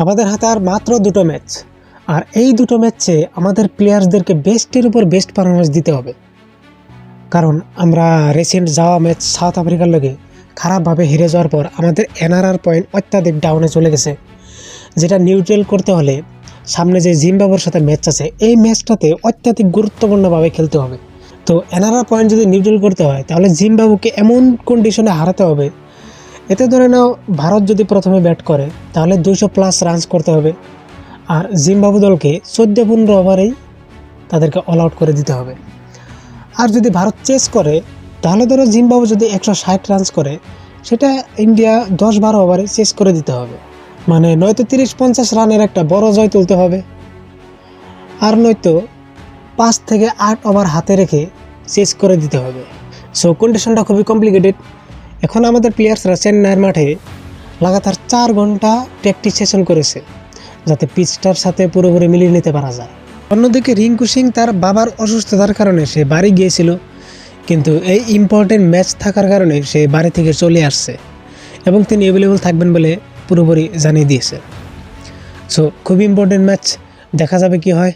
আমাদের হাতে আর মাত্র দুটো ম্যাচ, আর এই দুটো ম্যাচে আমাদের প্লেয়ার্সদেরকে বেস্টের উপর বেস্ট পারফরমেন্স দিতে হবে। কারণ আমরা রিসেন্ট যাওয়া ম্যাচ সাউথ আফ্রিকার লগে খারাপভাবে হেরে যাওয়ার পর আমাদের এনআরআর পয়েন্ট অত্যাধিক ডাউনে চলে গেছে, যেটা নিউট্রাল করতে হলে সামনে যে জিম্বাবুয়ের সাথে ম্যাচ আছে এই ম্যাচটাতে অত্যাধিক গুরুত্বপূর্ণভাবে খেলতে হবে। তো এনআরআর পয়েন্ট যদি নিউট্রাল করতে হয় তাহলে জিম্বাবুকে এমন কন্ডিশনে হারাতে হবে, এতে ধরে নাও ভারত যদি প্রথমে ব্যাট করে তাহলে 200+ রানস করতে হবে, আর জিম্বাবু দলকে 14-15 ওভারেই তাদেরকে অল আউট করে দিতে হবে। আর যদি ভারত চেস করে তাহলে ধরো জিম্বাবু যদি 160 রানস করে সেটা ইন্ডিয়া 10-12 ওভারে চেস করে দিতে হবে। মানে নয়তো 30-50 রানের একটা বড় জয় তুলতে হবে, আর নয়তো 5 থেকে 8 ওভার হাতে রেখে চেস করে দিতে হবে। সো কন্ডিশনটা খুবই কমপ্লিকেটেড। এখন আমাদের প্লেয়ার্সরা চেন্নাইয়ের মাঠে লাগাতার 4 ঘন্টা প্র্যাকটিস সেশন করেছে যাতে পিচটার সাথে পুরোপুরি মিলিয়ে নিতে পারা যায়। অন্যদিকে রিঙ্কু সিং তার বাবার অসুস্থতার কারণে সে বাড়ি গিয়েছিল, কিন্তু এই ইম্পর্টেন্ট ম্যাচ থাকার কারণে সে বাড়ি থেকে চলে আসছে এবং তিনি অ্যাভেলেবল থাকবেন বলে পুরোপুরি জানিয়ে দিয়েছে। সো খুবই ইম্পর্টেন্ট ম্যাচ, দেখা যাবে কি হয়।